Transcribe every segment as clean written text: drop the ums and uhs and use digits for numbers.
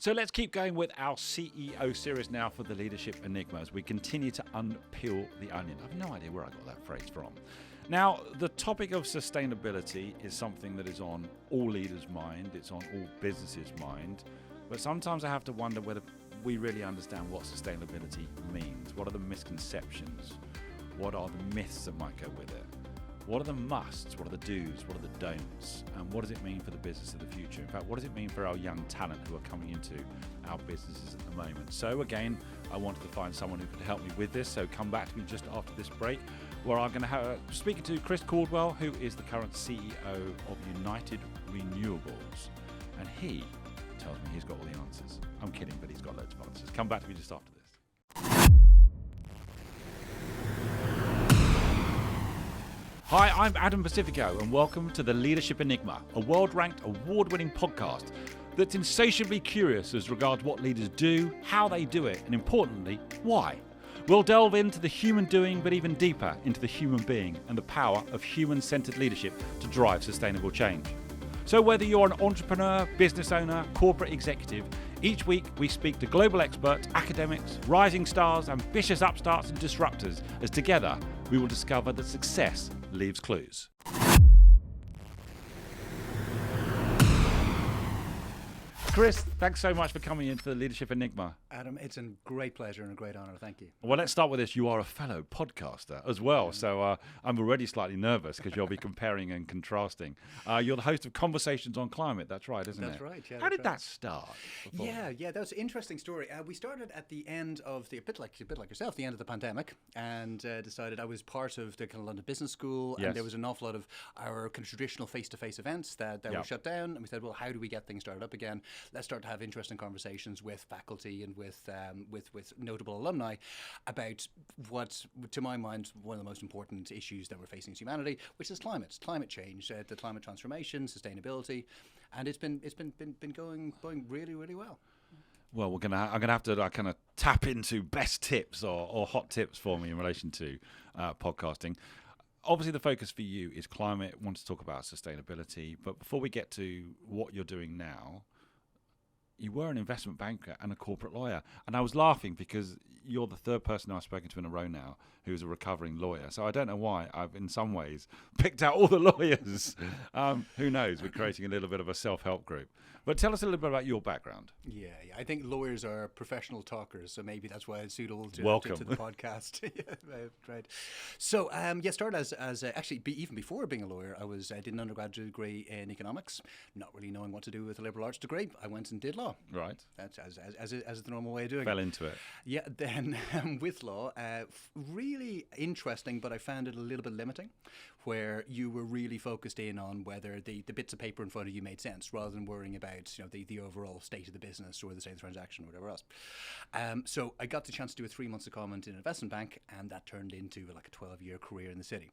So let's keep going with our CEO series now for the Leadership Enigma as we continue to unpeel the onion. I have no idea where I got that phrase from. Now, the topic of sustainability is something that is on all leaders' mind, it's on all businesses' mind, but sometimes I have to wonder whether we really understand what sustainability means. What are the misconceptions? What are the myths that might go with it? What are the musts? What are the do's? What are the don'ts? And what does it mean for the business of the future? In fact, what does it mean for our young talent who are coming into our businesses at the moment? So again, I wanted to find someone who could help me with this. So come back to me just after this break, where I'm going to have speaking to Chris Caldwell, who is the current CEO of United Renewables. And he tells me he's got all the answers. I'm kidding, but he's got loads of answers. Come back to me just after this. Hi, I'm Adam Pacifico, and welcome to the Leadership Enigma, a world-ranked, award-winning podcast that's insatiably curious as regards what leaders do, how they do it, and importantly, why. We'll delve into the human doing, but even deeper into the human being and the power of human-centered leadership to drive sustainable change. So whether you're an entrepreneur, business owner, corporate executive, each week we speak to global experts, academics, rising stars, ambitious upstarts and disruptors, as together we will discover that success leaves clues. Chris, thanks so much for coming into the Leadership Enigma. Adam, it's a great pleasure and a great honour. Thank you. Well, let's start with this. You are a fellow podcaster as well, so I'm already slightly nervous because you'll be comparing and contrasting. You're the host of Conversations on Climate. That's right, isn't it? That's right. Yeah. How did that start? Yeah, that was an interesting story. We started at the end of a bit like yourself, the end of the pandemic, and decided I was part of the kind of London Business School, and there was an awful lot of our kind of traditional face-to-face events that were shut down, and we said, well, how do we get things started up again? Let's start to have interesting conversations with faculty and with notable alumni about what, to my mind, one of the most important issues that we're facing as humanity, which is climate change, the climate transformation, sustainability, and it's been going really, really well. Well, I'm gonna have to kind of tap into best tips or hot tips for me in relation to podcasting. Obviously, the focus for you is climate. I want to talk about sustainability, but before we get to what you're doing now, you were an investment banker and a corporate lawyer. And I was laughing because you're the third person I've spoken to in a row now who's a recovering lawyer. So I don't know why I've, in some ways, picked out all the lawyers. Who knows? We're creating a little bit of a self-help group. But tell us a little bit about your background. Yeah. I think lawyers are professional talkers, so maybe that's why it's suitable to the podcast. Yeah, right. So, started as actually, even before being a lawyer, I did an undergraduate degree in economics, not really knowing what to do with a liberal arts degree. I went and did law. Right. That's as the normal way of doing it. Fell into it. Yeah. Then with law, really interesting, but I found it a little bit limiting, where you were really focused in on whether the bits of paper in front of you made sense, rather than worrying about the overall state of the business or the state of the transaction or whatever else. So I got the chance to do a 3 months secondment in an investment bank, and that turned into like a 12-year career in the city.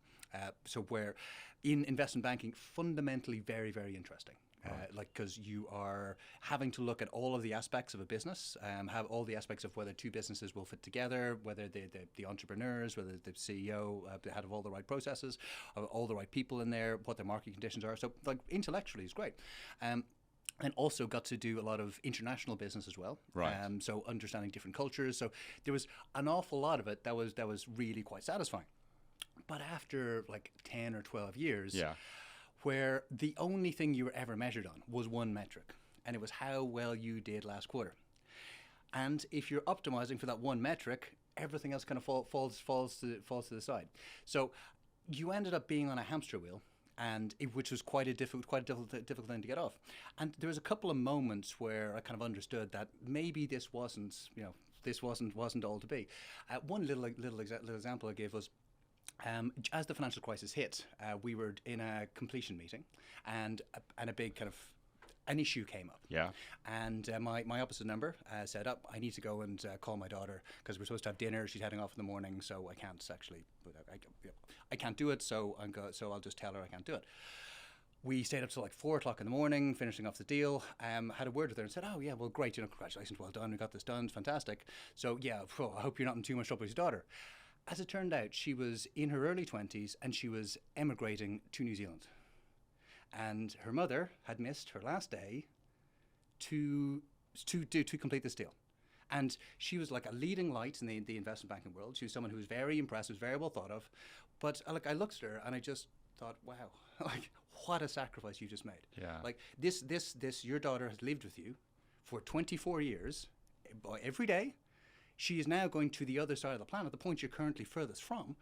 So where in investment banking, fundamentally very, very interesting. Because you are having to look at all of the aspects of a business, have all the aspects of whether two businesses will fit together, whether the entrepreneurs, whether the CEO had all the right processes, all the right people in there, what their market conditions are. So like intellectually it's great. And also got to do a lot of international business as well. Right. So understanding different cultures. So there was an awful lot of it that was really quite satisfying. But after like 10 or 12 years, where the only thing you were ever measured on was one metric, and it was how well you did last quarter. And if you're optimizing for that one metric, everything else kind of falls to the side. So you ended up being on a hamster wheel, which was quite a difficult thing to get off. And there was a couple of moments where I kind of understood that maybe this wasn't all to be. One little example I gave was, as the financial crisis hit, we were in a completion meeting, and a big kind of an issue came up. Yeah. And my opposite number said, I need to go and call my daughter because we're supposed to have dinner. She's heading off in the morning, so I can't actually. I can't do it. So I'll just tell her I can't do it. We stayed up till like 4 o'clock in the morning, finishing off the deal. Had a word with her and said, "Oh yeah, well great, congratulations, well done. We got this done, fantastic. So yeah, I hope you're not in too much trouble with your daughter." As it turned out, she was in her early 20s and she was emigrating to New Zealand. And her mother had missed her last day to to complete this deal. And she was like a leading light in the investment banking world. She was someone who was very impressive, very well thought of. But I looked at her and I just thought, wow, like what a sacrifice you just made. Yeah. Like this, your daughter has lived with you for 24 years, every day. She is now going to the other side of the planet, the point you're currently furthest from,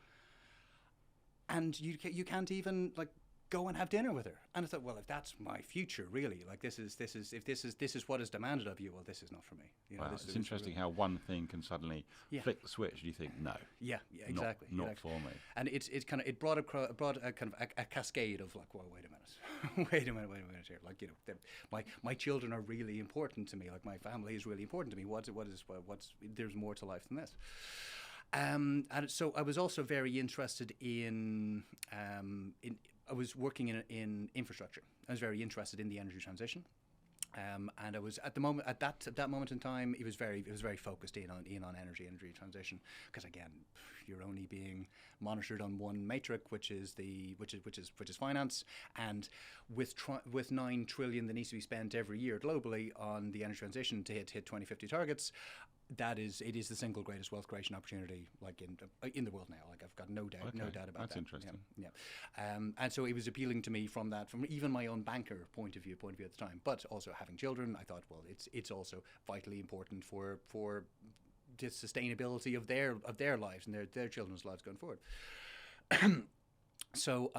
and you can't even like go and have dinner with her. And I thought, well, if that's my future, really, like this is what is demanded of you, well, this is not for me. Wow, it's interesting how one thing can suddenly flick the switch. You think, no, exactly, not for me. And it brought a kind of a cascade of like, well, wait a minute, wait a minute here. Like, you know, my children are really important to me. Like my family is really important to me. What's there's more to life than this. And so I was also very interested in I was working in infrastructure. I was very interested in the energy transition, and I was at that moment in time. It was very focused in on energy transition, because again, you're only being monitored on one metric, which is finance, and with 9 trillion that needs to be spent every year globally on the energy transition to hit 2050 targets. It is the single greatest wealth creation opportunity like in the world now. Like I've got no doubt about that. That's interesting. Yeah. And so it was appealing to me from even my own banker point of view at the time. But also having children, I thought, well, it's also vitally important for the sustainability of their lives and their children's lives going forward. So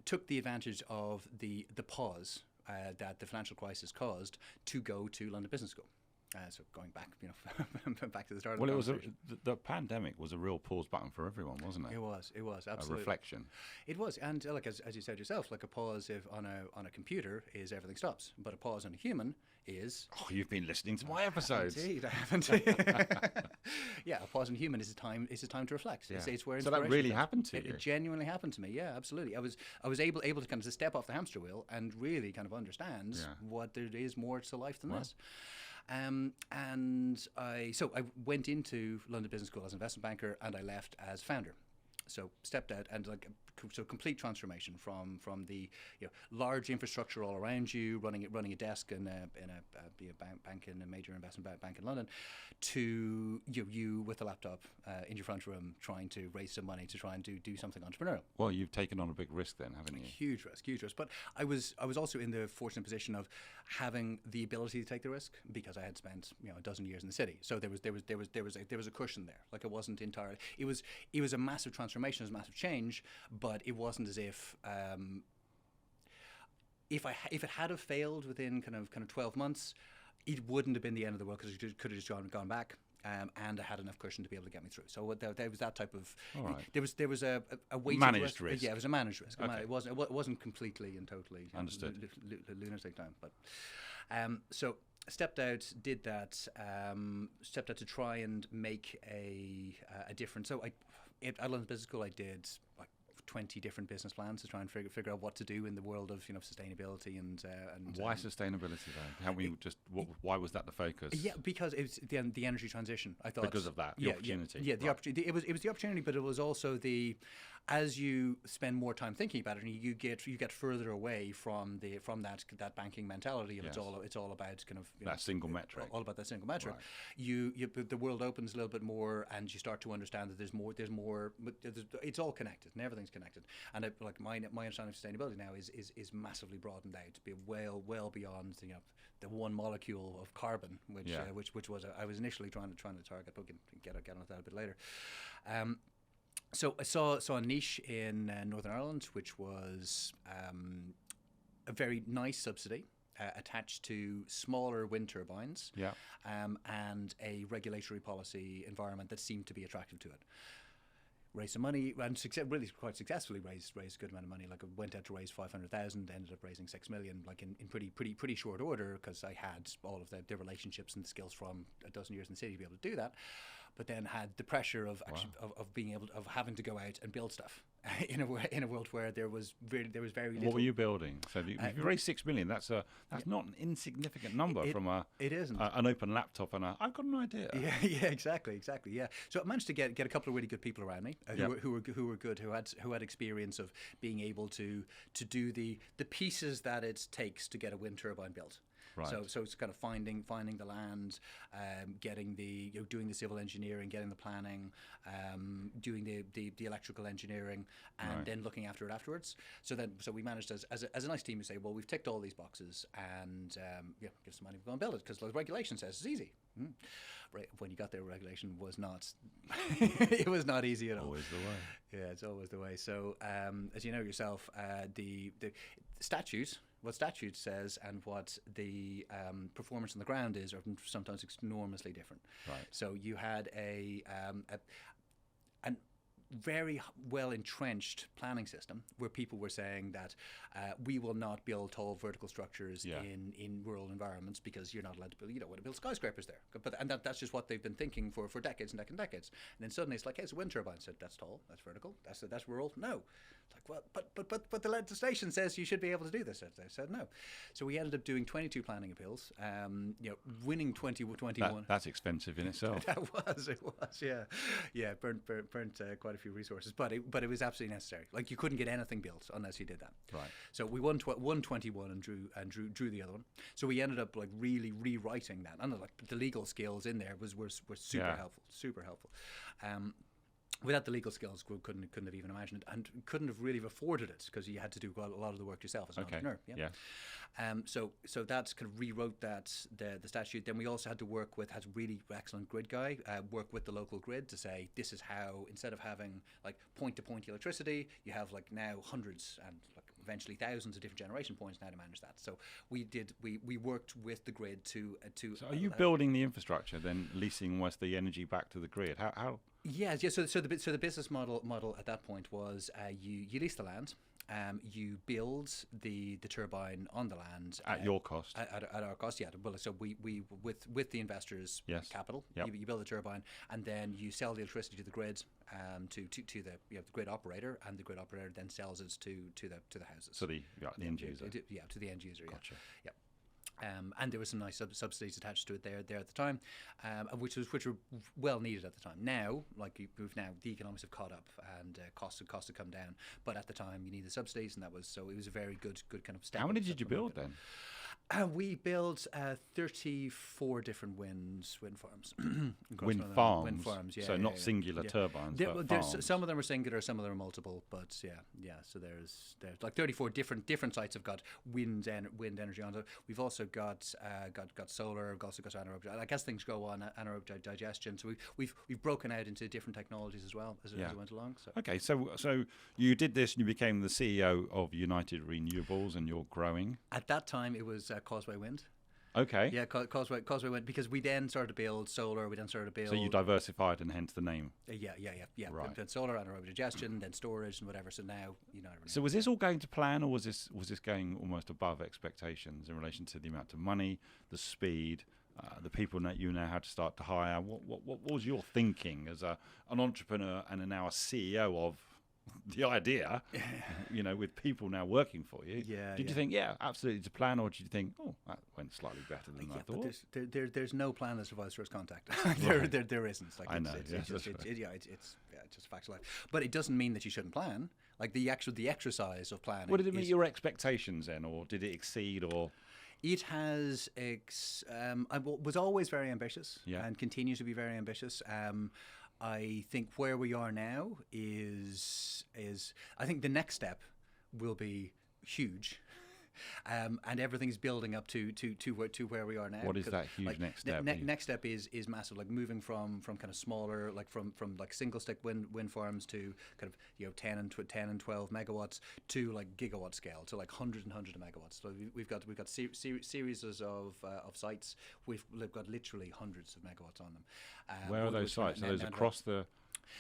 took the advantage of the pause that the financial crisis caused to go to London Business School. So going back, back to the start. Well, of the the pandemic was a real pause button for everyone, wasn't it? It was absolutely a reflection. It was, and like as you said yourself, like a pause on a computer is everything stops, but a pause on a human is. Oh, you've been listening to my episodes. Indeed, I haven't. Yeah, a pause on a human is a time to reflect. Yeah. It's where so that really happened to you. It genuinely happened to me. Yeah, absolutely. I was able to kind of step off the hamster wheel and really kind of understand what there is more to life than this. And I went into London Business School as an investment banker, and I left as founder. So stepped out, and complete transformation from the large infrastructure all around you, running a desk in a bank in a major investment bank in London, to you with a laptop in your front room trying to raise some money to try and do something entrepreneurial. Well, you've taken on a big risk then, haven't you? Huge risk. But I was also in the fortunate position of having the ability to take the risk because I had spent a dozen years in the city. So there was a cushion there. Like it wasn't entirely. It was a massive transformation, it was a massive change, but it wasn't as if it had have failed within kind of 12 months, it wouldn't have been the end of the world because it could have just gone back. And I had enough cushion to be able to get me through. So there was that type of. Right. There was a weighted managed risk. Yeah, it was a managed risk. Okay. It wasn't completely and totally understood. Lunatic time, but so stepped out, did that. Stepped out to try and make a difference. So at London Business School, I did like 20 different business plans to try and figure out what to do in the world of sustainability and why sustainability though? Help me why was that the focus? Yeah, because it was the energy transition. I thought because of that the opportunity. Yeah, the opportunity. It was the opportunity, but it was also as you spend more time thinking about it, and you get further away from that banking mentality, and yes. it's all about kind of that single metric. All about that single metric. Right. The world opens a little bit more, and you start to understand that there's more. But it's all connected, and everything's connected. And my understanding of sustainability now is massively broadened out to be well beyond the one molecule of carbon, which was I was initially trying to target. But we can get onto that a bit later. So I saw a niche in Northern Ireland, which was a very nice subsidy attached to smaller wind turbines, and a regulatory policy environment that seemed to be attractive to it. Raised some money and really quite successfully raised a good amount of money. Like I went out to raise 500,000, ended up raising 6 million, like in pretty short order, because I had all of the relationships and the skills from a dozen years in the city to be able to do that. But then had the pressure of being able of having to go out and build stuff in a world where there was very little. What were you building? So if you raised 6 million, that's not an insignificant number from it isn't an open laptop and I've got an idea. Yeah, exactly. Yeah. So I managed to get a couple of really good people around me who were good, who had experience of being able to do the pieces that it takes to get a wind turbine built. Right. So it's kind of finding the land, getting the doing the civil engineering, getting the planning, doing the electrical engineering, and Right. then looking after it afterwards. So we managed as a nice team to say, well, we've ticked all these boxes, and give some money to go and build it because the regulation says it's easy. Right, when you got there, regulation was not. It was not easy at all. Always the way. Yeah, it's always the way. So, as you know yourself, the statute, what statute says, and what the performance on the ground is, are sometimes enormously different. Right. So you had a very well entrenched planning system where people were saying that we will not build tall vertical structures in rural environments because you're not allowed to build, you don't want to build skyscrapers there. And that's just what they've been thinking for decades and decades. And then suddenly it's like, hey, it's a wind turbine. So that's tall, that's vertical, that's rural. No. It's like, well, but the legislation says you should be able to do this. They said no. So we ended up doing 22 planning appeals, winning 21. That's expensive in itself. It was, yeah. Burnt quite a few resources, but it was absolutely necessary. Like you couldn't get anything built unless you did that. Right. So we won 21 and drew the other one. So we ended up like really rewriting that. And like the legal skills in there were super helpful. Without the legal skills, we couldn't have even imagined it, and couldn't have really afforded it because you had to do a lot of the work yourself as an entrepreneur. So that's kind of rewrote the statute. Then we also had to work with really excellent grid guy, work with the local grid to say this is how, instead of having like point to point electricity, you have like now hundreds and like eventually thousands of different generation points now to manage that. So we worked with the grid to. So are you building the infrastructure then, leasing almost the energy back to the grid? How? Yes. So the business model at that point was you lease the land, you build the turbine on the land At your cost. At our cost. Yeah. Well, so we with the investors' capital, you build the turbine, and then you sell the electricity to the grid, to the grid operator, and the grid operator then sells it to the houses. So the end user. To the end user. Gotcha. Yeah. And there were some nice subsidies attached to it there at the time, which were well needed at the time. Now, the economics have caught up and costs have come down. But at the time, you need the subsidies, and it was a very good kind of step. How many did you build then? We built 34 different wind farms. Wind farms, yeah. So not singular turbines, but farms. Some of them are singular, some of them are multiple. But yeah. So there's like 34 different sites have got wind energy on it. We've also got solar. We've also got anaerobic. I guess things go on anaerobic digestion. So we've broken out into different technologies as well as we went along. So. Okay, so you did this and you became the CEO of United Renewables, and you're growing. At that time, it was Causeway Wind. Okay. Yeah, Causeway Wind, because we then started to build solar. We then started to build. So you diversified, and hence the name. Yeah. Right. Then solar, anaerobic digestion, then storage, and whatever. So now, So was this all going to plan, or was this going almost above expectations in relation to the amount of money, the speed, the people that you now had to start to hire? What was your thinking as an entrepreneur and now a CEO of the idea, with people now working for you? Did you think, absolutely to plan, or did you think, that went slightly better than I thought? But there's no plan that survives first contact. there isn't. Like, I know. It's just a fact of life. But it doesn't mean that you shouldn't plan. Like the exercise of planning. Well, did it meet your expectations then, or did it exceed, or? It has. I was always very ambitious, and continues to be very ambitious. I think where we are now is I think the next step will be huge, and everything's building up to where we are now. What is that huge next step? Next step is massive, like moving from kind of smaller, like from like single stick wind farms to kind of 10 and 12 megawatts to like gigawatt scale, to like hundreds of megawatts. So we've got series of sites. We've got literally hundreds of megawatts on them. Where are those sites? Are those across the?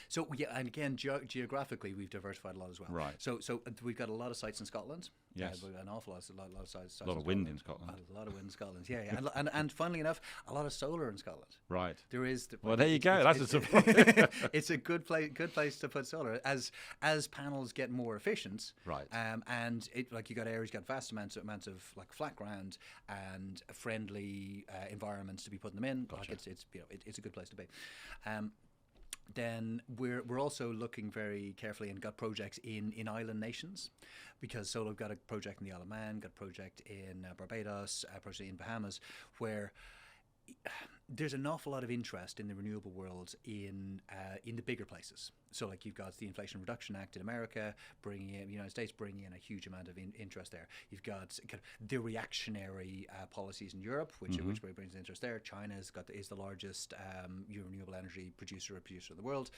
So and again, geographically, we've diversified a lot as well. Right. So we've got a lot of sites in Scotland. Yes. An awful lot of sites. A lot of wind in Scotland. A lot of wind in Scotland. Yeah. and funnily enough, a lot of solar in Scotland. Right. There is. Well, there you go. That's a surprise. It's a good place to put solar as panels get more efficient. Right. And you got areas, you got vast amounts of like flat ground and friendly environments to be putting them in. Gotcha. Like it's a good place to be. then we're also looking very carefully and got projects in island nations, because so we've got a project in the Isle of Man, got a project in Barbados, a project in Bahamas, where there's an awful lot of interest in the renewable world in the bigger places. So like you've got the Inflation Reduction Act in America, bringing in the United States, bringing in a huge amount of interest there. You've got kind of the reactionary policies in Europe, which brings interest there. China is the largest renewable energy producer in the world.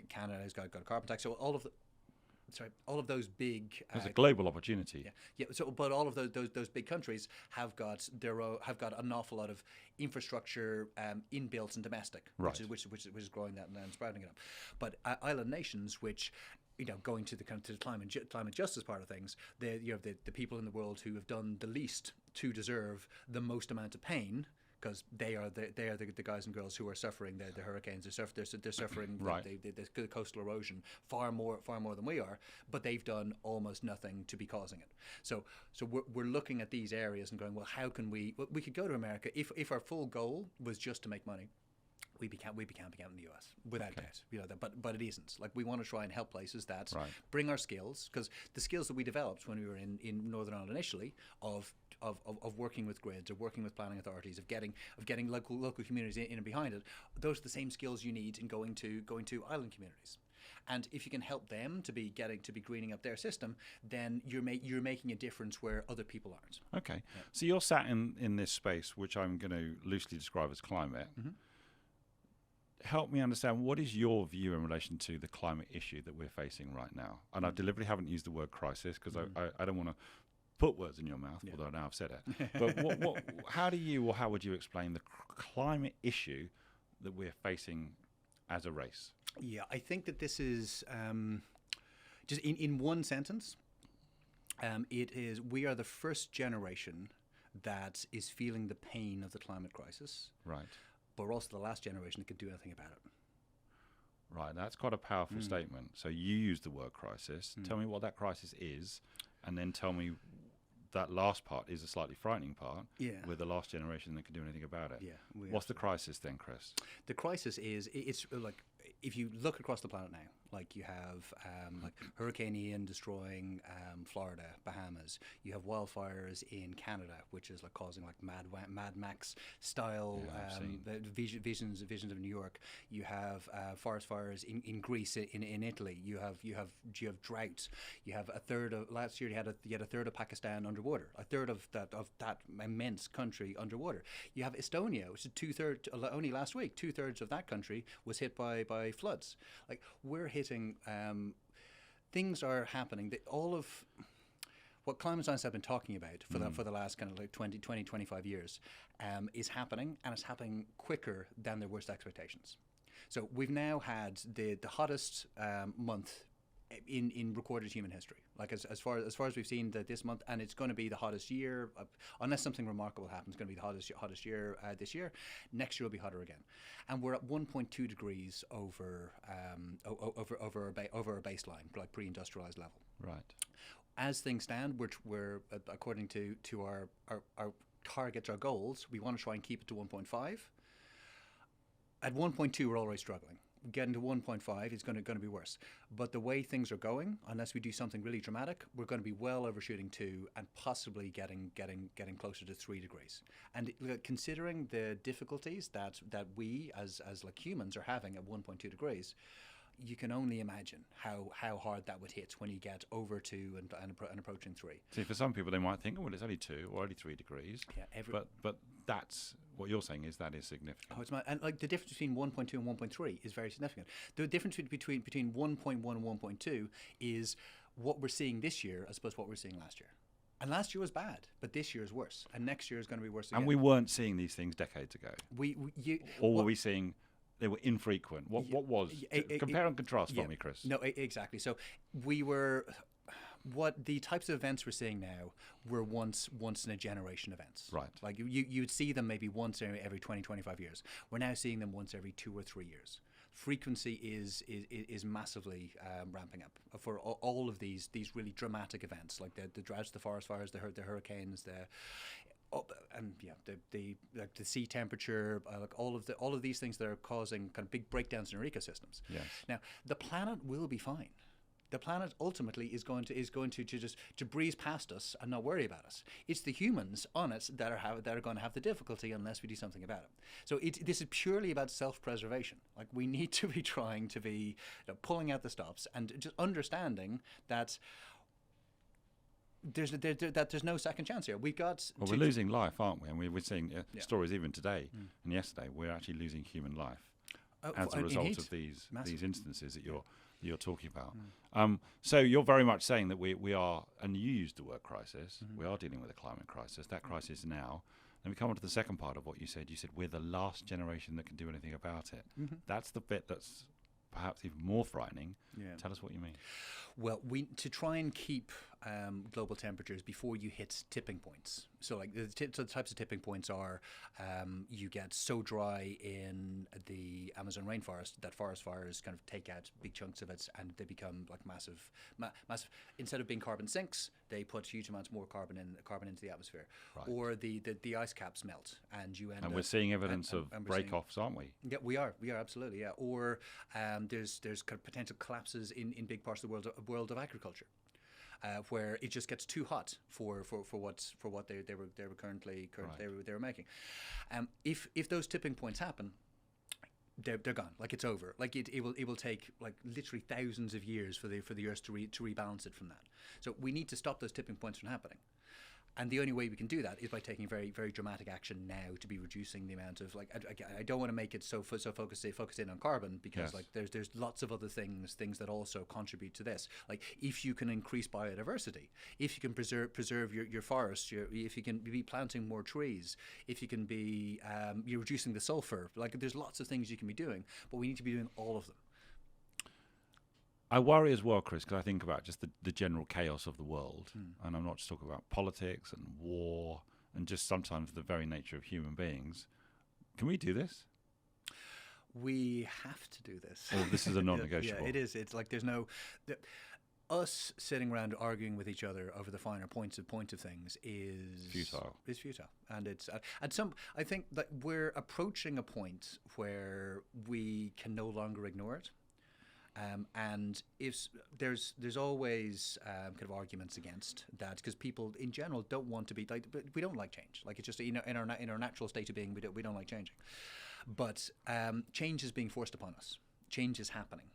Canada has got a carbon tax. So all of those big. There's a global opportunity. Yeah. So, but all of those big countries have got an awful lot of infrastructure inbuilt and domestic, right. which is growing that and sprouting it up. But island nations, which going to the climate justice part of things, the people in the world who have done the least to deserve the most amount of pain. Because they are the guys and girls who are suffering the hurricanes. They're suffering right. the coastal erosion far more than we are. But they've done almost nothing to be causing it. So we're looking at these areas and going, well, how can we? Well, we could go to America if our full goal was just to make money. We can't be in the US without doubt, but it isn't. Like we want to try and help places that bring our skills, because the skills that we developed when we were in Northern Ireland initially of working with grids, of working with planning authorities, of getting local communities in and behind it, those are the same skills you need in going to island communities. And if you can help them to be greening up their system, then you're making a difference where other people aren't. Okay, so you're sat in this space, which I'm going to loosely describe as climate. Mm-hmm. Help me understand, what is your view in relation to the climate issue that we're facing right now? And I deliberately haven't used the word crisis because I don't want to put words in your mouth, although now I've said it. But how would you explain the climate issue that we're facing as a race? Yeah, I think that this is, just in one sentence, we are the first generation that is feeling the pain of the climate crisis. Right. But we're also the last generation that could do anything about it. Right, that's quite a powerful statement. So you use the word crisis. Tell me what that crisis is, and then tell me that last part is a slightly frightening part. Yeah. We're the last generation that can do anything about it. Yeah. What's the crisis then, Chris? The crisis is, it's like, if you look across the planet now, like you have like Hurricane Ian destroying Florida, Bahamas. You have wildfires in Canada, which is like causing like Mad Max style visions of New York. You have forest fires in Greece, in Italy. You have droughts. You have a third of last year. You had a third of Pakistan underwater. A third of that immense country underwater. You have Estonia, which is two-thirds. Only last week, 2/3 of that country was hit by floods. Like we're hitting. Things are happening. All of what climate science have been talking about for the last kind of like 25 years is happening, and it's happening quicker than their worst expectations. So we've now had the hottest month in recorded human history. Like as far as we've seen this month, and it's going to be the hottest year, unless something remarkable happens. It's going to be the hottest year this year. Next year will be hotter again, and we're at 1.2 degrees over our baseline, like pre-industrialized level. Right. As things stand, we're according to our targets, our goals, we want to try and keep it to 1.5. At 1.2, we're already struggling. Getting to 1.5 is going to be worse. But the way things are going, unless we do something really dramatic, we're going to be well overshooting 2 and possibly getting closer to 3 degrees. And considering the difficulties that we as like humans are having at 1.2 degrees, you can only imagine how hard that would hit when you get over 2 and approaching 3. See, for some people, they might think, oh, well, it's only 2 or only 3 degrees. Yeah, but that's what you're saying is that is significant. Oh, and like the difference between 1.2 and 1.3 is very significant. The difference between 1.1 and 1.2 is what we're seeing this year as opposed to what we were seeing last year. And last year was bad, but this year is worse, and next year is going to be worse again. And we weren't seeing these things decades ago. Were we seeing? They were infrequent. What was? Compare and contrast for me, Chris. No, exactly. So we were. What the types of events we're seeing now were once in a generation events. Right. Like you'd see them maybe once every 20, 25 years. We're now seeing them once every 2 or 3 years. Frequency is massively ramping up for all of these really dramatic events, like the droughts, the forest fires, the hurricanes, And yeah, the like the sea temperature, like all of these things that are causing kind of big breakdowns in our ecosystems. Yes. Now, the planet will be fine. The planet ultimately is going to just to breeze past us and not worry about us. It's the humans on it that are going to have the difficulty unless we do something about it. So this is purely about self-preservation. Like, we need to be trying to be pulling out the stops and just understanding that there's no second chance here. We've got. Well, we're losing life, aren't we? And we're seeing stories even today and yesterday. We're actually losing human life as a result of these instances that you're talking about. So you're very much saying that we are, and you used the word crisis. We are dealing with a climate crisis. That crisis now. Then we come on to the second part of what you said. You said we're the last generation that can do anything about it. That's the bit that's perhaps even more frightening. Yeah. Tell us what you mean. Well, to try and keep global temperatures before you hit tipping points. So, like the types of tipping points are, you get so dry in the Amazon rainforest that forest fires kind of take out big chunks of it, and they become like massive. Instead of being carbon sinks, they put huge amounts more carbon into the atmosphere. Right. Or the ice caps melt, and you end. And we're seeing evidence of break-offs, aren't we? Yeah, we are absolutely. Yeah. Or there's kind of potential collapses in big parts of the world of agriculture. Where it just gets too hot for what they were currently right. they were making. If those tipping points happen, they're gone. Like, it's over. Like, it will take like literally thousands of years for the Earth to rebalance it from that. So we need to stop those tipping points from happening. And the only way we can do that is by taking very, very dramatic action now to be reducing the amount of, like, I don't want to make it so focused in on carbon, because like there's lots of other things that also contribute to this. Like, if you can increase biodiversity, if you can preserve your forests, if you can be planting more trees, if you can be you're reducing the sulfur, like, there's lots of things you can be doing, but we need to be doing all of them. I worry as well, Chris, because I think about just the general chaos of the world. And I'm not just talking about politics and war and just sometimes the very nature of human beings. Can we do this? We have to do this. Oh, this is a non-negotiable. Yeah, it is. It's like there's no... us sitting around arguing with each other over the finer points of things is futile. Is futile, and it's I think that we're approaching a point where we can no longer ignore it. And if there's always kind of arguments against that, because people in general don't want to be like, we don't like change. Like, it's just in our natural state of being, we don't like changing. But change is being forced upon us. Change is happening.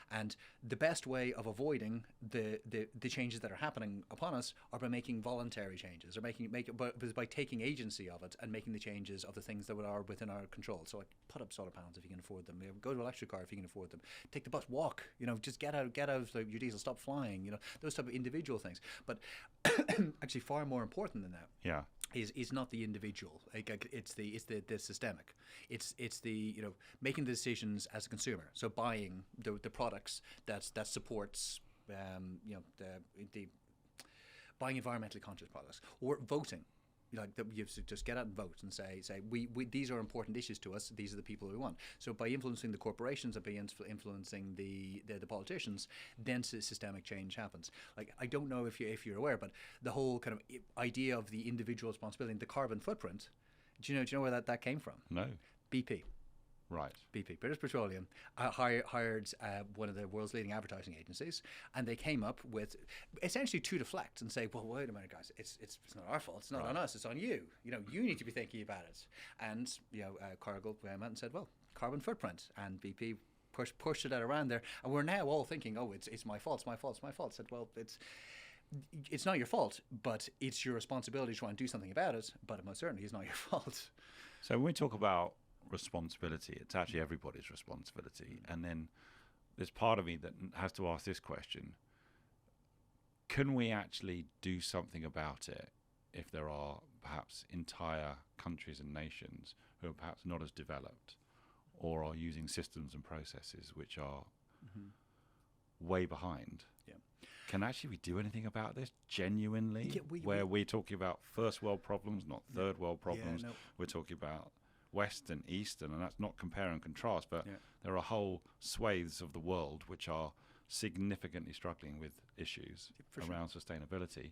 And the best way of avoiding the changes that are happening upon us are by making voluntary changes, or by taking agency of it and making the changes of the things that are within our control. So, like, put up solar panels if you can afford them. Go to an electric car if you can afford them. Take the bus, walk. Just get out of your diesel, stop flying. Those type of individual things. But actually, far more important than that. Yeah. Is not the individual. It's the systemic. It's the making the decisions as a consumer. So buying the products that supports the buying environmentally conscious products, or voting. Like, you just get out and vote and say we these are important issues to us. These are the people we want. So by influencing the corporations and by influencing the politicians, then systemic change happens. Like, I don't know if you're aware, but the whole kind of idea of the individual responsibility and the carbon footprint. Do you know where that came from? No. BP. Right. BP, British Petroleum, hired one of the world's leading advertising agencies, and they came up with essentially to deflect and say, well, wait a minute, guys, it's not our fault, it's not on us, it's on you. You need to be thinking about it. And Cargill came out and said, well, carbon footprint, and BP pushed it out around there, and we're now all thinking, oh, it's my fault, it's my fault, it's my fault. I said, well, it's not your fault, but it's your responsibility to try and do something about it. But it most certainly is not your fault. So when we talk about responsibility, it's actually everybody's responsibility. And then there's part of me that has to ask this question: can we actually do something about it if there are perhaps entire countries and nations who are perhaps not as developed, or are using systems and processes which are way behind? Yeah. Can actually we do anything about this genuinely? Yeah, where we're talking about first world problems, not third world problems. Yeah, no. We're talking about West and Eastern, and that's not compare and contrast, but there are whole swathes of the world which are significantly struggling with issues around sustainability.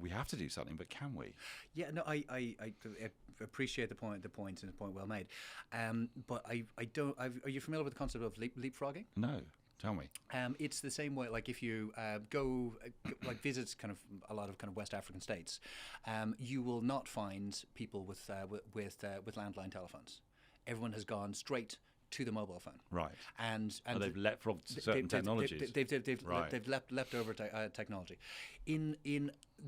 we have to do something, but can we? Yeah, no, I appreciate the point, and the point well made. But I don't. Are you familiar with the concept of leapfrogging? No, tell me. It's the same way. Like if you go like visit kind of a lot of kind of West African states, you will not find people with landline telephones. Everyone has gone straight to the mobile phone. Right. And they've leapfrogged certain technologies. They've leapt over technology. In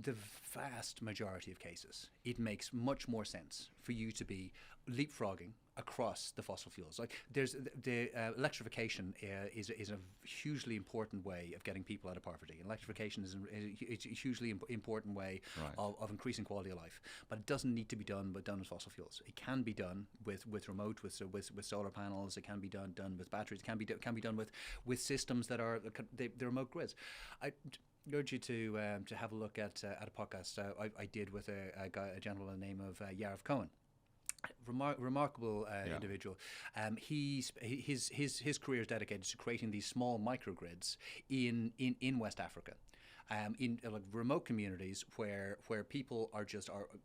the vast majority of cases, it makes much more sense for you to be leapfrogging across the fossil fuels. Like there's the electrification is a hugely important way of getting people out of poverty. Electrification is a hugely important way of increasing quality of life. But it doesn't need to be done with fossil fuels. It can be done with remote, with solar panels. It can be done with batteries. It can be done with systems that are the remote grids. I urge you to have a look at a podcast I did with a gentleman by the name of Yariv Cohen. Remarkable individual. His career is dedicated to creating these small microgrids in West Africa. In like remote communities where people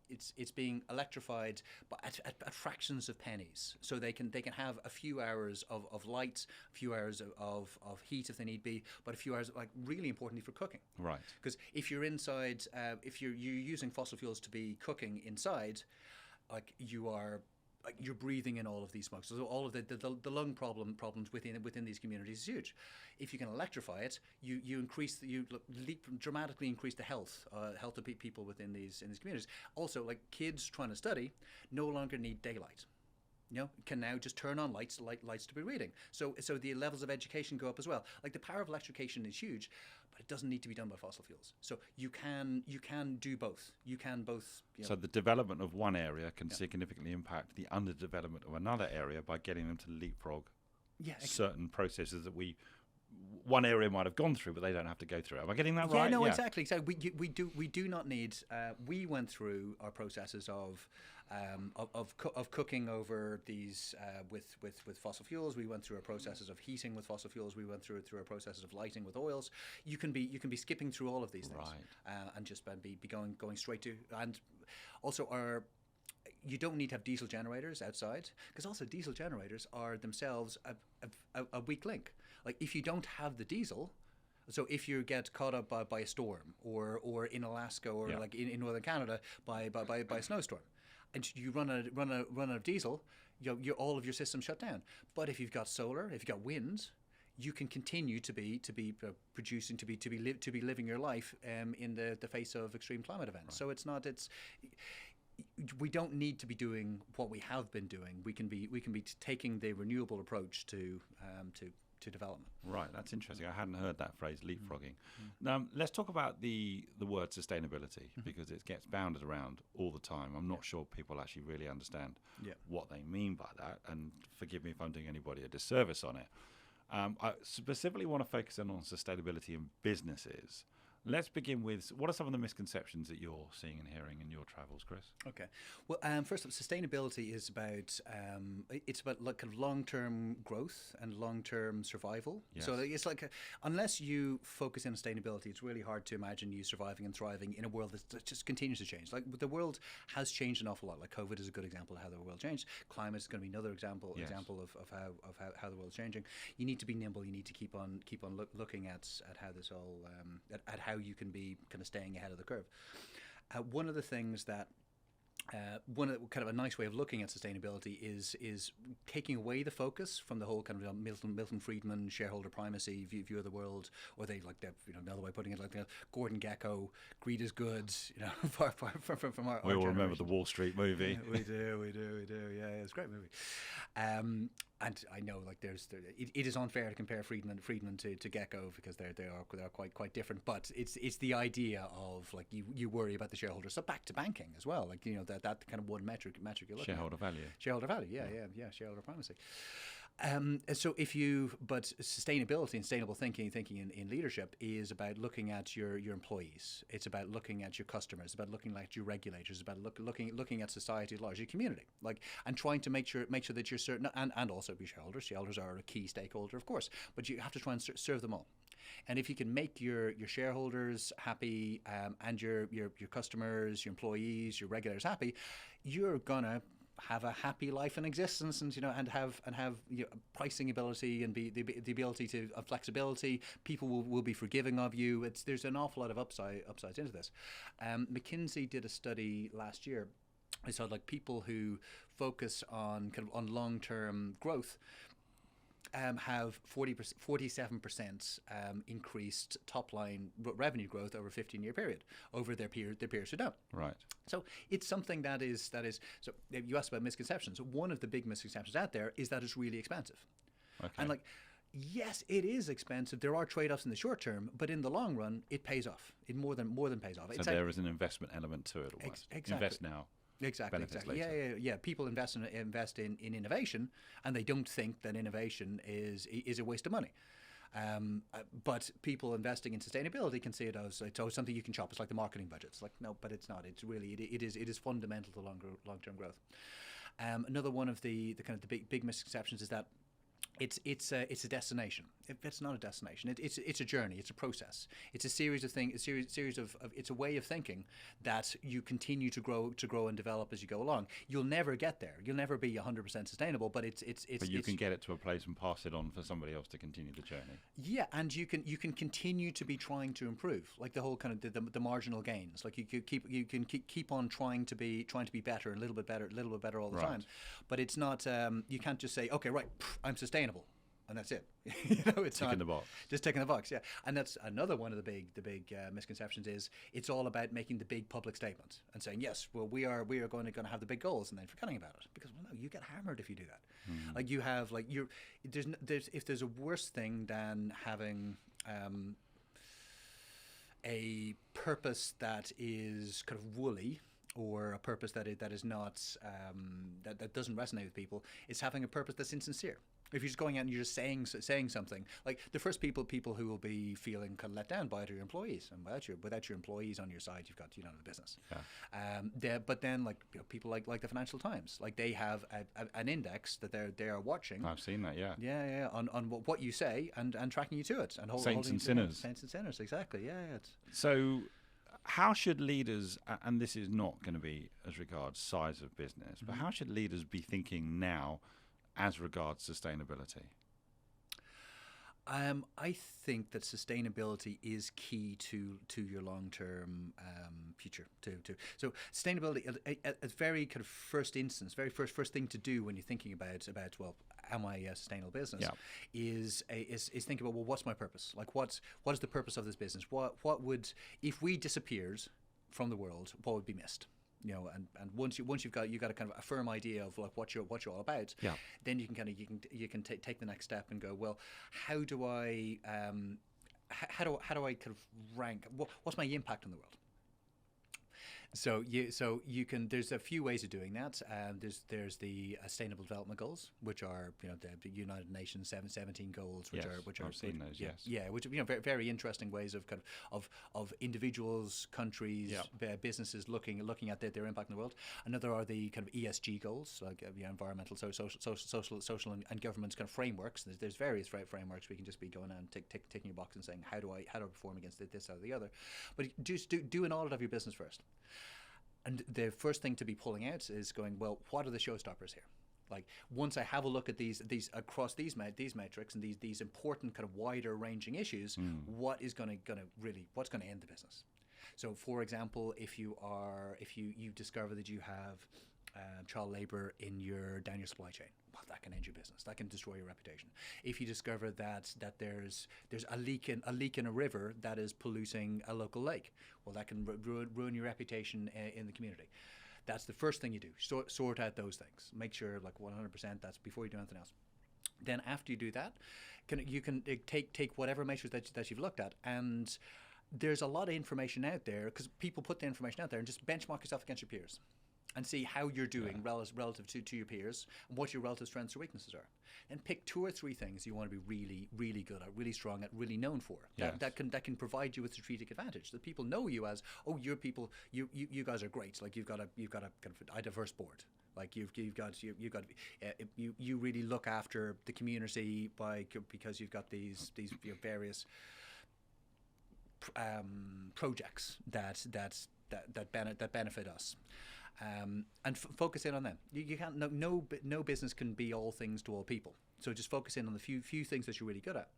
it's being electrified but at fractions of pennies, so they can have a few hours of light, a few hours of heat if they need be, but a few hours like really importantly for cooking. Right. Because if you're inside, if you're using fossil fuels to be cooking inside, like you're breathing in all of these smokes. So all of the lung problems within these communities is huge. If you can electrify it, you dramatically increase the health of people within these communities. Also, like kids trying to study no longer need daylight. Can now just turn on lights to be reading. So the levels of education go up as well. Like the power of electrification is huge, but it doesn't need to be done by fossil fuels. So you can do both. You can both. So the development of one area can significantly impact the underdevelopment of another area by getting them to leapfrog certain processes that one area might have gone through, but they don't have to go through. Am I getting that right? Yeah, no, exactly. So we do not need. We went through our processes of cooking over these with fossil fuels. We went through our processes of heating with fossil fuels. We went through our processes of lighting with oils. You can be skipping through all of these things, and just be going straight to. And also you don't need to have diesel generators outside, because also diesel generators are themselves a weak link. Like if you don't have the diesel, so if you get caught up by a storm or in Alaska or like in northern Canada by a snowstorm, and you run out of diesel, all of your systems shut down. But if you've got solar, if you've got wind, you can continue to be producing, to be living your life in the face of extreme climate events. Right. So we don't need to be doing what we have been doing. We can be taking the renewable approach to development. Right, that's interesting. I hadn't heard that phrase, leapfrogging. Now, let's talk about the word sustainability, because it gets bounded around all the time. I'm not sure people actually really understand what they mean by that, and forgive me if I'm doing anybody a disservice on it. I specifically want to focus in on sustainability in businesses. Let's begin with, what are some of the misconceptions that you're seeing and hearing in your travels, Chris? Okay. Well, first of all, sustainability is about kind of long-term growth and long-term survival. Yes. So it's like, unless you focus on sustainability, it's really hard to imagine you surviving and thriving in a world that just continues to change. Like the world has changed an awful lot. Like COVID is a good example of how the world changed. Climate is going to be another example of how the world's changing. You need to be nimble. You need to keep on looking at how this all at how you can be kind of staying ahead of the curve. One of the things that kind of a nice way of looking at sustainability is taking away the focus from the whole kind of Milton Friedman shareholder primacy view of the world, or they like that, another way of putting it, like Gordon Gekko, greed is good, far from our we all remember generation. the Wall Street movie. We do. Yeah, it's a great movie. And I know, like, it is unfair to compare Friedman to Gekko, because they are quite different. But it's the idea of, like, you worry about the shareholders. So back to banking as well, like, that kind of one metric you're looking Shareholder at. value. Shareholder value, yeah, shareholder primacy. But sustainability and sustainable thinking in leadership is about looking at your employees. It's about looking at your customers. It's about looking at your regulators. It's about looking at society at large, your community, and trying to make sure that you're certain, and also your shareholders. Shareholders are a key stakeholder, of course, but you have to try and serve them all. And if you can make your shareholders happy, and your customers, your employees, your regulators happy, you're gonna have a happy life and existence, and and have pricing ability, and the ability to of flexibility. People will be forgiving of you. There's an awful lot of upsides into this. McKinsey did a study last year. I saw like people who focus on on long-term growth have 47% increased top line revenue growth over a 15-year period over their peers who don't. Right. So it's something that is. So you asked about misconceptions. One of the big misconceptions out there is that it's really expensive. Okay. And like, yes, it is expensive. There are trade-offs in the short term, but in the long run, it pays off. It more than pays off. So there is an investment element to it. Almost. Exactly. Invest now. Exactly. Yeah. People invest in innovation, and they don't think that innovation is a waste of money. But people investing in sustainability can see it as something you can chop. It's like the marketing budget. It's like, no, but it's not. It's really it is fundamental to long-term growth. Another one of the kind of the big misconceptions is that it's a destination. It's not a destination. It's a journey. It's a process. It's a series of things. It's a way of thinking that you continue to grow and develop as you go along. You'll never get there. You'll never be 100% sustainable. But But you can get it to a place and pass it on for somebody else to continue the journey. Yeah, and you can continue to be trying to improve, like the whole kind of the marginal gains. Like you can keep on trying to be better, a little bit better all the time. But it's not. You can't just say, okay, right, I'm sustainable, and that's it. It's ticking the box. Just ticking the box, yeah. And that's another one of the big misconceptions is it's all about making the big public statement and saying, yes, well, we are going to have the big goals, and then forgetting about it, because well, no, you get hammered if you do that. Like you have like there's a worse thing than having a purpose that is kind of woolly, or a purpose that is not that doesn't resonate with people. Is having a purpose that's insincere. If you're just going out and you're just saying something, like the first people who will be feeling kind of let down by it are your employees, and without your employees on your side, you've got the business. Yeah. But then like people like the Financial Times, like they have an index that they are watching. I've seen that. Yeah. Yeah. On what you say and tracking you to it, and Saints and sinners. Saints and sinners, exactly. Yeah. So, how should leaders, and this is not going to be as regards size of business, but how should leaders be thinking now as regards sustainability? I think that sustainability is key to your long-term future. So sustainability, a very kind of first instance, very first thing to do when you're thinking about well, am I a sustainable business? Is think about, well, what's my purpose? Like what is the purpose of this business? What would, if we disappeared from the world, what would be missed? And once you've got a kind of a firm idea of like what you're all about, then you can take the next step and go, well, how do I kind of rank what's my impact on the world? So you can. There's a few ways of doing that. There's the Sustainable Development Goals, which are the United Nations 17 goals, which are I've seen those. Which very, very interesting ways of kind of individuals, countries, businesses looking at their impact in the world. Another are the kind of ESG goals, like environmental, social and governance kind of frameworks. There's various frameworks. We can just be going and ticking your box and saying how do I perform against this or the other. But just do an audit of your business first. And the first thing to be pulling out is going, well, what are the showstoppers here? Like once I have a look at these across these metrics and these important kind of wider ranging issues, what's going to end the business? So, for example, if you discover that you have child labor down your supply chain, well, that can end your business. That can destroy your reputation. If you discover that there's a leak in a river that is polluting a local lake, well, that can ruin your reputation in the community. That's the first thing you do. Sort out those things. Make sure, like 100%, that's before you do anything else. Then after you do that, you can take whatever measures that you've looked at, and there's a lot of information out there because people put the information out there, and just benchmark yourself against your peers and see how you're doing relative to your peers and what your relative strengths or weaknesses are. And pick 2 or 3 things you want to be really, really good at, really strong at, really known for. That can provide you with strategic advantage. That people know you as, oh, you guys are great. Like you've got a kind of a diverse board. Like you really look after the community because you've got these various projects that benefit us. And focus in on them. You can't. No business can be all things to all people. So just focus in on the few things that you're really good at.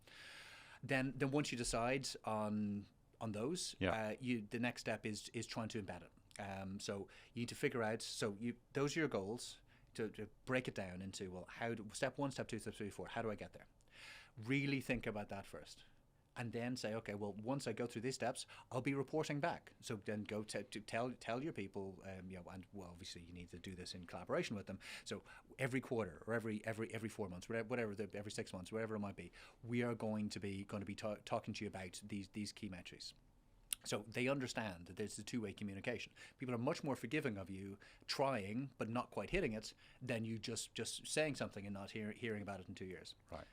Then once you decide on those, the next step is trying to embed it. So you need to figure out. So those are your goals. To break it down into step 1, step 2, step 3, 4. How do I get there? Really think about that first. And then say, okay, well, once I go through these steps, I'll be reporting back. So then go to tell your people, and obviously you need to do this in collaboration with them. So every quarter or every 4 months, whatever, every 6 months, whatever it might be, we are going to be talking to you about these key metrics. So they understand that there's a two-way communication. People are much more forgiving of you trying but not quite hitting it than you just saying something and not hearing about it in 2 years. Right.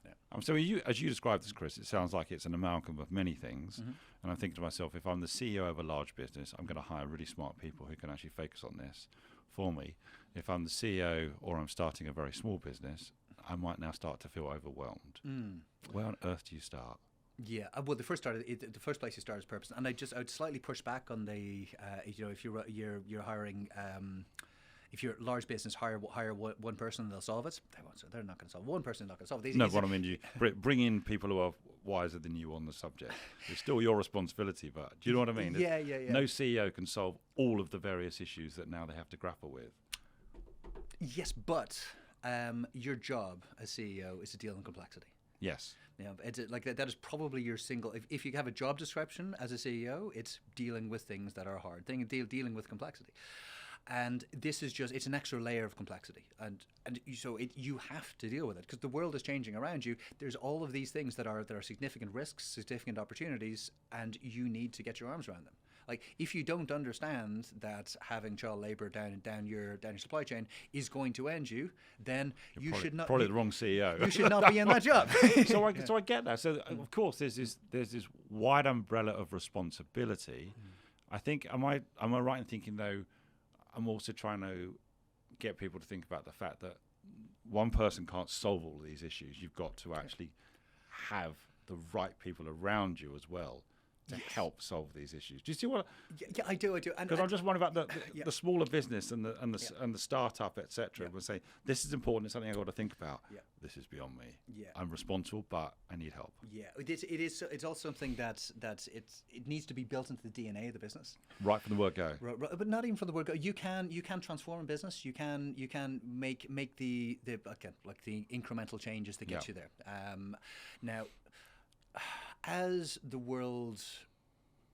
Yeah. So as you described this, Chris, it sounds like it's an amalgam of many things. Mm-hmm. And I'm thinking to myself, if I'm the CEO of a large business, I'm going to hire really smart people who can actually focus on this for me. If I'm the CEO or I'm starting a very small business, I might now start to feel overwhelmed. Where on earth do you start? Yeah, well, the first place you start is purpose, and I'd slightly push back on the if you're hiring. If you're a large business, hire one person and they'll solve it. They're not going to solve it. One person is not going to solve it. No, what I mean, you bring in people who are wiser than you on the subject. It's still your responsibility, but do you know what I mean? Yeah. No CEO can solve all of the various issues that now they have to grapple with. Yes, but your job as CEO is to deal in complexity. Yes. Yeah, it's like that is probably your single. If you have a job description as a CEO, it's dealing with things that are hard. Dealing with complexity. And this is it's an extra layer of complexity, and you have to deal with it because the world is changing around you. There's all of these things that are significant risks, significant opportunities, and you need to get your arms around them. Like if you don't understand that having child labour down your supply chain is going to end you, then should not probably the wrong CEO. You should not be in that job. So I get that. So of course there's this wide umbrella of responsibility. I think am I right in thinking though? I'm also trying to get people to think about the fact that one person can't solve all these issues. You've got to actually have the right people around you as well to help solve these issues. Do you see what? Yeah, I do. Because I'm just wondering about the smaller business and the startup, etc. Yeah. We'll say this is important. It's something I've got to think about. Yeah. This is beyond me. Yeah. I'm responsible, but I need help. Yeah, it is. It's also something that it needs to be built into the DNA of the business. Right from the word go. Right, but not even from the word go. You can transform a business. You can make the incremental changes that get you there. Now, as the world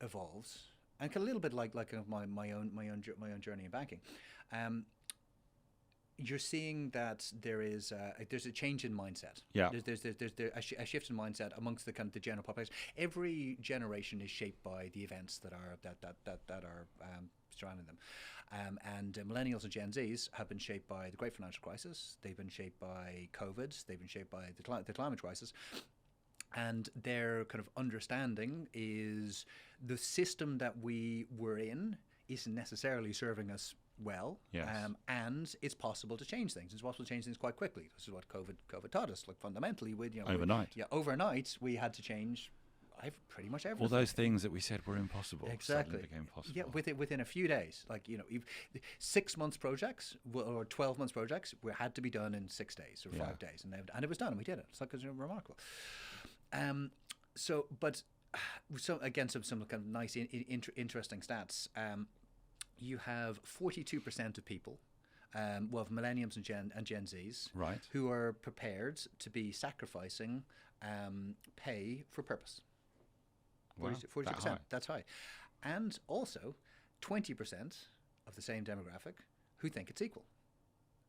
evolves, and a little bit like my own journey in banking, you're seeing that there's a change in mindset. Yeah, there's a shift in mindset amongst the general population. Every generation is shaped by the events that are surrounding them, and millennials and Gen Zs have been shaped by the Great Financial Crisis. They've been shaped by COVID. They've been shaped by the climate crisis. And their kind of understanding is the system that we were in isn't necessarily serving us well. Yes. And it's possible to change things. It's possible to change things quite quickly. This is what COVID taught us. Like fundamentally, overnight. Overnight we had to change pretty much everything. All those things that we said were impossible exactly became possible. Yeah, within a few days. 6 months projects or 12 months projects had to be done in 6 days or 5 days, and it was done, and we did it. It's remarkable. Some kind of nice, interesting stats. You have 42% of people, of millennials and Gen Zs, right, who are prepared to be sacrificing pay for purpose. 42%. That's high. And also 20% of the same demographic who think it's equal.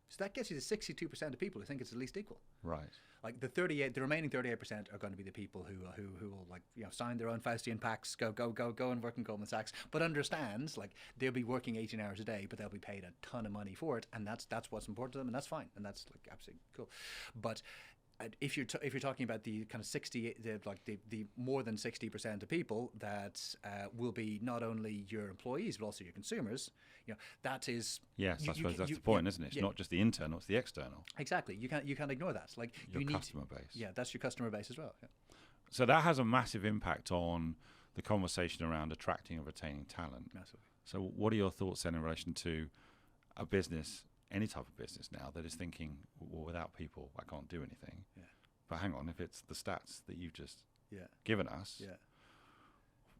So that gets you to 62% of people who think it's at least equal. Right. Like the remaining 38% are going to be the people who will sign their own Faustian pacts, go and work in Goldman Sachs, but understands they'll be working 18 hours a day, but they'll be paid a ton of money for it, and that's what's important to them, and that's fine, and that's absolutely cool. But if you're talking about the kind of the more than 60% of people that will be not only your employees but also your consumers, that is I suppose that's the point, isn't it? It's not just the internal; it's the external. Exactly. You can't ignore that. Your customer base. Yeah, that's your customer base as well. Yeah. So that has a massive impact on the conversation around attracting and retaining talent. Massively. So what are your thoughts then in relation to a business, any type of business now, that is thinking, well, without people, I can't do anything. Yeah. But hang on, if it's the stats that you've just Yeah. given us, Yeah.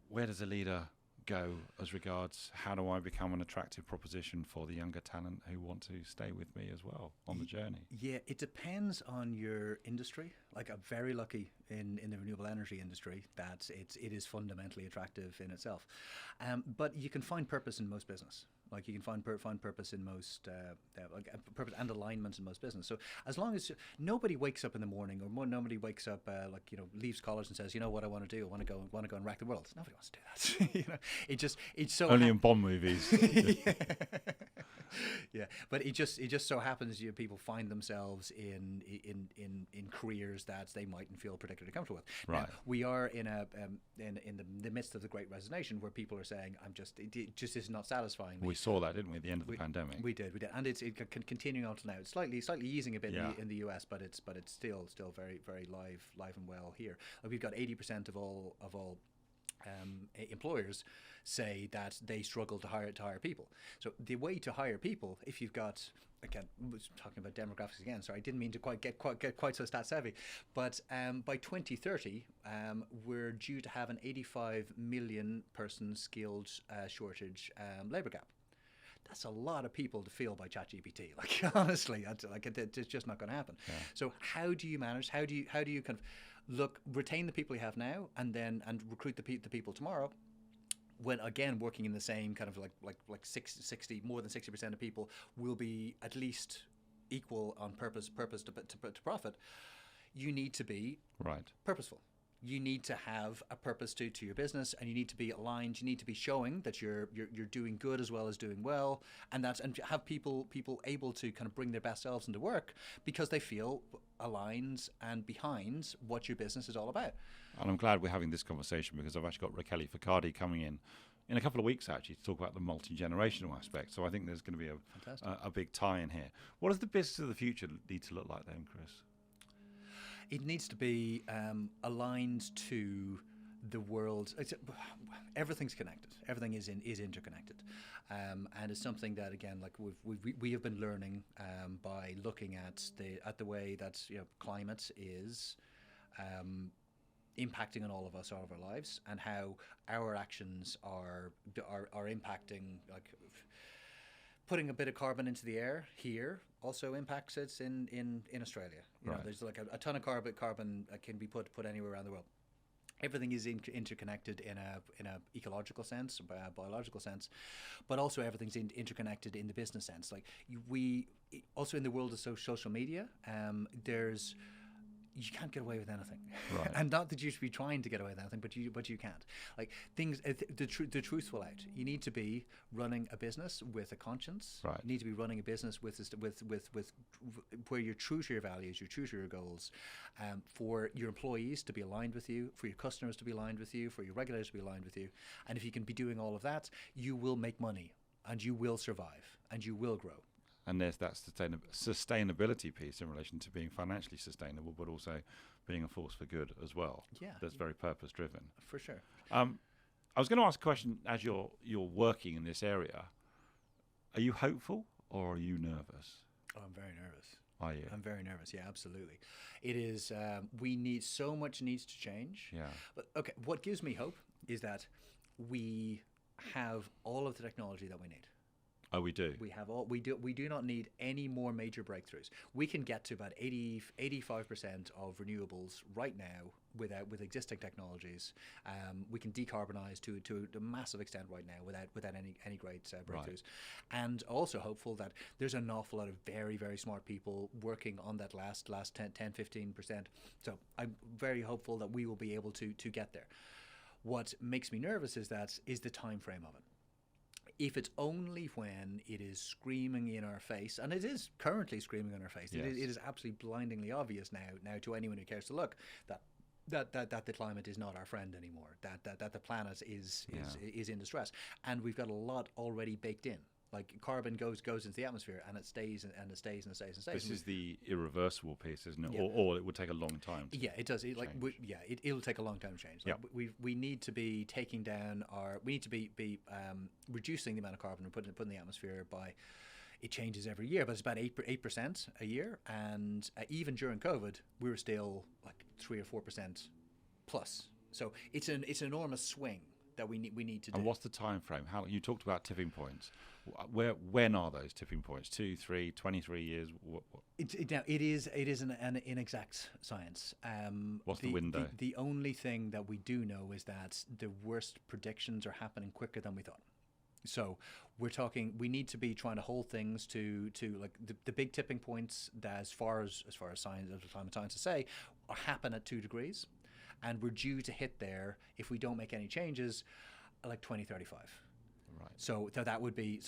where does a leader go as regards how do I become an attractive proposition for the younger talent who want to stay with me as well on the journey? Yeah, it depends on your industry. Like, I'm very lucky in the renewable energy industry that it is fundamentally attractive in itself. But you can find purpose in most business. Like, you can find purpose in most purpose and alignment in most business. So as long as nobody wakes up in the morning, or nobody wakes up leaves college and says, you know what I want to do, I want to go and wreck the world. Nobody wants to do that. It's so only in Bond movies. Yeah, but it just so happens people find themselves in careers that they mightn't feel particularly comfortable with. Right. Now, we are in the midst of the Great Resignation, where people are saying, it just is not satisfying me. We saw that, didn't we, at the end of the pandemic? We did, and it's continuing on to now. It's slightly easing a bit in the US, but it's still very very live and well here. We've got 80% of all employers say that they struggle to hire people. So the way to hire people, if you've got, again, I was talking about demographics again. Sorry, I didn't mean to get quite so stats heavy, but by 2030, we're due to have an 85 million person skilled shortage labour gap. That's a lot of people to fill by ChatGPT. Like, honestly, it's just not going to happen. Yeah. So how do you manage? How do you kind of retain the people you have now, and recruit the people tomorrow? When again working in the same kind of like 60 more than 60% of people will be at least equal on purpose to profit. You need to be purposeful. You need to have a purpose to your business, and you need to be aligned. You need to be showing that you're doing good as well as doing well, and have people able to kind of bring their best selves into work because they feel aligned and behind what your business is all about. And I'm glad we're having this conversation, because I've actually got Raquel Ficardi coming in a couple of weeks actually to talk about the multi-generational aspect. So I think there's going to be a big tie-in here. What does the business of the future need to look like then, Chris? It needs to be aligned to the world. Everything's connected. Everything is interconnected, and it's something that, again, like we have been learning by looking at the way that climate is impacting on all of us, all of our lives, and how our actions are impacting. Like, putting a bit of carbon into the air here also impacts it in Australia. You know, there's like a ton of carbon can be put anywhere around the world. Everything is interconnected in a ecological sense, biological sense, but also everything's interconnected in the business sense. Like, we also, in the world of social media, you can't get away with anything. Right. And not that you should be trying to get away with anything, but you can't. Like, things, the truth will out. You need to be running a business with a conscience. Right. You need to be running a business with where you're true to your values, you're true to your goals, for your employees to be aligned with you, for your customers to be aligned with you, for your regulators to be aligned with you. And if you can be doing all of that, you will make money, and you will survive, and you will grow. And there's that sustainability piece in relation to being financially sustainable, but also being a force for good as well. Yeah, that's very purpose driven. For sure. I was going to ask a question. As you're working in this area, are you hopeful or are you nervous? Oh, I'm very nervous. Are you? I'm very nervous. Yeah, absolutely. It is. So much needs to change. Yeah. But okay, what gives me hope is that we have all of the technology that we need. Oh, we do. We do not need any more major breakthroughs. We can get to about 85% of renewables right now with existing technologies. We can decarbonize to a massive extent right now without any great breakthroughs. Right. And also hopeful that there's an awful lot of very, very smart people working on that last 10-15%. So I'm very hopeful that we will be able to get there. What makes me nervous is the time frame of it. If it's only when it is screaming in our face, and it is currently screaming in our face, yes. It is absolutely blindingly obvious now to anyone who cares to look that the climate is not our friend anymore, that the planet is in distress, and we've got a lot already baked in. Like carbon goes into the atmosphere, and it stays and it stays and it stays and stays. This is the irreversible piece, isn't it? Yeah. Or it would take a long time. Yeah, it does. It'll take a long time to change. Like, we need to be taking down we need to be reducing the amount of carbon we put in the atmosphere by. It changes every year, but it's about 8% a year, and even during COVID, we were still like 3 or 4% plus. So it's an enormous swing that we need to do. And what's the time frame? How you talked about tipping points? When are those tipping points? 2, 3, 23 years? It is an inexact science. What's the window? The only thing that we do know is that the worst predictions are happening quicker than we thought. So we need to be trying to hold things to like the big tipping points that as far as science, as climate scientists say, happen at 2 degrees, and we're due to hit there if we don't make any changes, like 2035. Right. So that would be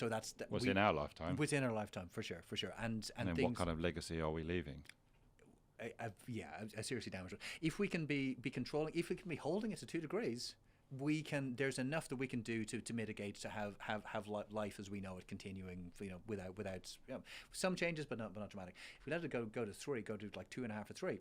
in our lifetime. Within our lifetime, for sure. And then what kind of legacy are we leaving? A seriously damaged. If we can be controlling, if we can be holding it to 2 degrees, there's enough that we can do to mitigate, to have life as we know it continuing, without some changes, but not dramatic. If we let it go to 3, go to like 2.5 or 3,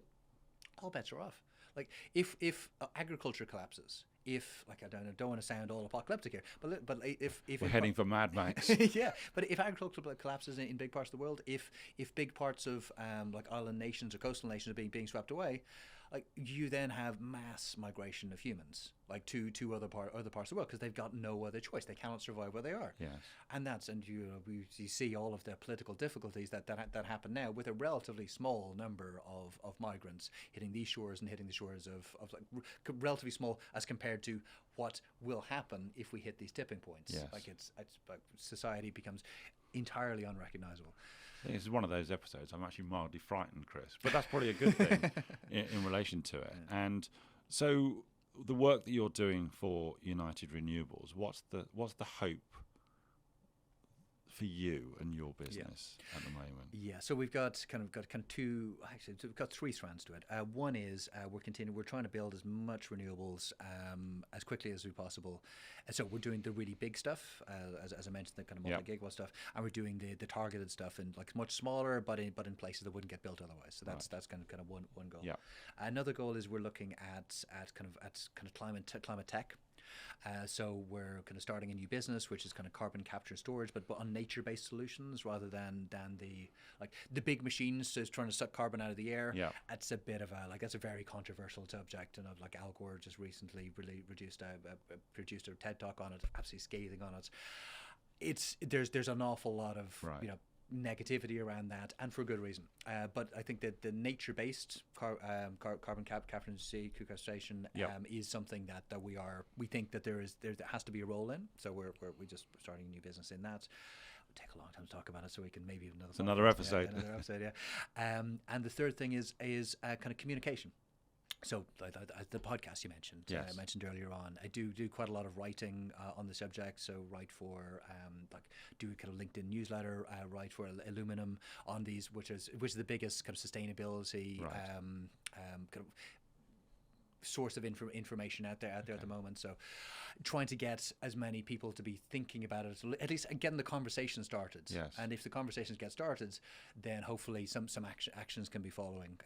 all bets are off. Like if agriculture collapses, if like I don't want to sound all apocalyptic here, but if we're heading for Mad Max. Yeah, but if agriculture collapses in big parts of the world, if big parts of like island nations or coastal nations are being swept away, like you then have mass migration of humans, like to other parts of the world, because they've got no other choice. They cannot survive where they are. Yes. And you see all of the political difficulties that happen now with a relatively small number of migrants hitting these shores and hitting the shores of like relatively small as compared to what will happen if we hit these tipping points. Yes. Like it's like society becomes entirely unrecognizable. I think this is one of those episodes I'm actually mildly frightened, Chris, but that's probably a good thing in relation to it. Yeah. And so the work that you're doing for United Renewables, what's the hope for you and your business at the moment? Yeah, so we've got kind of two. Actually, we've got 3 strands to it. One is we're trying to build as much renewables as quickly as we possible. And so we're doing the really big stuff, as I mentioned, the kind of multi-gigawatt stuff, and we're doing the targeted stuff in like much smaller, but in places that wouldn't get built otherwise. So that's kind of one goal. Yeah. Another goal is we're looking at kind of climate tech. So we're kind of starting a new business, which is kind of carbon capture and storage, but on nature-based solutions rather than the big machines just trying to suck carbon out of the air. Yeah. It's a bit of that's a very controversial subject, and like Al Gore just recently really produced a TED talk on it, absolutely scathing on it. There's an awful lot of negativity around that, and for good reason. But I think that the nature-based carbon capture and sequestration is something that we think that there has to be a role in. So we're just starting a new business in that. It'll take a long time to talk about it, so we can maybe another episode. Yeah, another episode, yeah. And the third thing is kind of communication. So the podcast you mentioned, yes. I mentioned earlier on, I do quite a lot of writing on the subject. So write for do kind of LinkedIn newsletter, write for Aluminum on these, which is the biggest kind of sustainability kind of source of information out there at the moment. So trying to get as many people to be thinking about it, at least getting the conversation started. Yes. And if the conversations get started, then hopefully some actions can be following.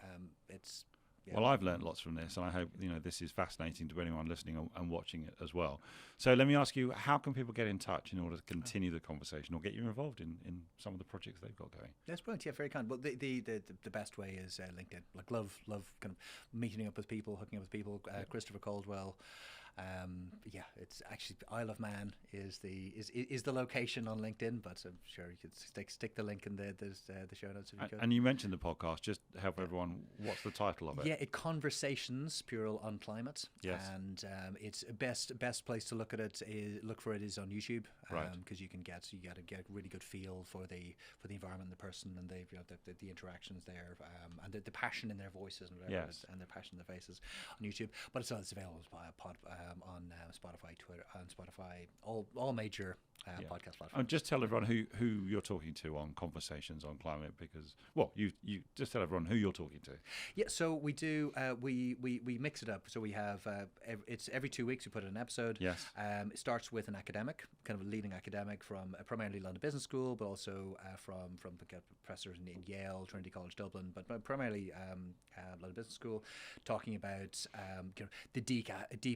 Well, I've learned lots from this, and I hope this is fascinating to anyone listening and watching it as well. So let me ask you, how can people get in touch in order to continue the conversation or get you involved in some of the projects they've got going? That's brilliant. Yeah, very kind. Well, the best way is LinkedIn. Like love kind of meeting up with people, hooking up with people. Christopher Caldwell. It's actually Isle of Man is the location on LinkedIn, but I'm sure you could stick the link in the show notes if you could. And you mentioned the podcast. Just help everyone. What's the title of it? Yeah, Conversations Plural on Climate. Yes. And it's best place to look for it is on YouTube. Right. Because you get a really good feel for the environment, the person, and the interactions there, and the passion in their voices and whatever, yes. and the passion in their faces on YouTube. But it's available via on Spotify, Twitter, on Spotify, all major podcast platforms. And just tell everyone who you're talking to on Conversations on Climate, because you just tell everyone who you're talking to. Yeah, so we do we mix it up. So we have it's every 2 weeks we put in an episode. Yes. It starts with an academic, kind of a leading academic from primarily London Business School, but also from professors in Yale, Trinity College Dublin, but primarily London Business School, talking about the deep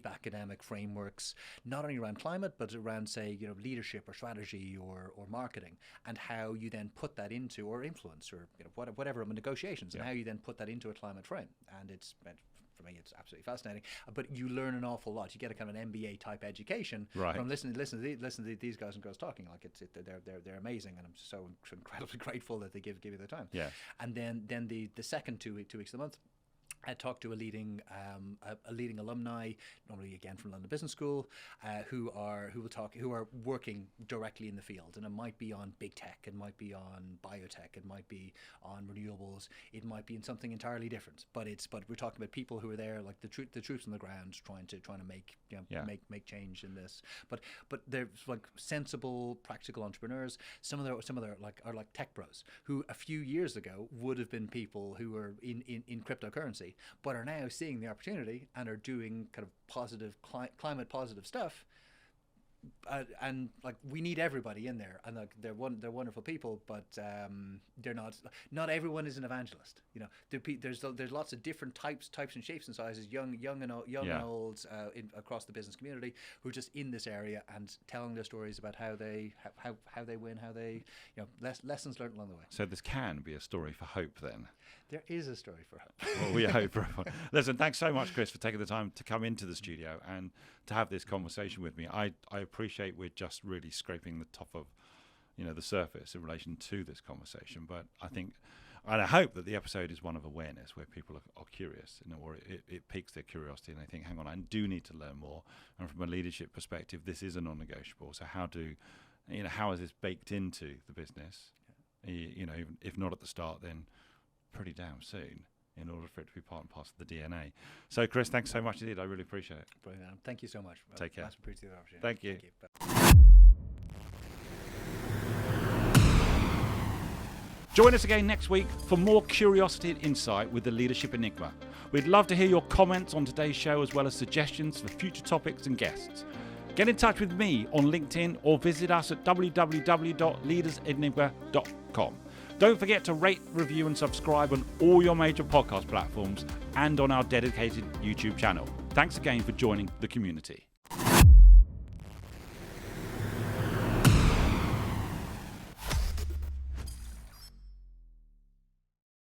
academic frameworks, not only around climate but around, say, leadership or strategy or marketing, and how you then put that into, or influence, or whatever negotiations, and how you then put that into a climate frame. And it's, for me, it's absolutely fascinating. But you learn an awful lot. You get a kind of an MBA type education from listening to these guys and girls talking. Like they're amazing, and I'm so incredibly grateful that they give you their time. Yeah. And then the second 2 weeks of the month, I talked to a leading alumni, normally again from London Business School, who are working directly in the field, and it might be on big tech, it might be on biotech, it might be on renewables, it might be in something entirely different. But we're talking about people who are there, like the troops on the ground, trying to make change in this. But they're like sensible, practical entrepreneurs. Some of their are like tech bros who a few years ago would have been people who were in cryptocurrency, but are now seeing the opportunity and are doing kind of positive climate positive stuff. And like, we need everybody in there, and like they're wonderful people, but they're not everyone is an evangelist. There's lots of different types and shapes and sizes, young and old, across the business community, who are just in this area and telling their stories about how they win, how they lessons learned along the way. So this can be a story for hope then. There is a story for hope. Well, we hope for everyone. Listen, thanks so much, Chris, for taking the time to come into the studio and to have this conversation with me. I appreciate we're just really scraping the top of, the surface in relation to this conversation. But I think, and I hope that the episode is one of awareness, where people are curious, or it piques their curiosity and they think, hang on, I do need to learn more. And from a leadership perspective, this is a non-negotiable. So how is this baked into the business? Even if not at the start, then pretty damn soon, in order for it to be part and parcel of the DNA. So, Chris, thanks so much indeed. I really appreciate it. Brilliant. Thank you so much. Take care. I appreciate the opportunity. Thank you. Join us again next week for more curiosity and insight with the Leadership Enigma. We'd love to hear your comments on today's show, as well as suggestions for future topics and guests. Get in touch with me on LinkedIn or visit us at www.leadersenigma.com. Don't forget to rate, review and subscribe on all your major podcast platforms and on our dedicated YouTube channel. Thanks again for joining the community.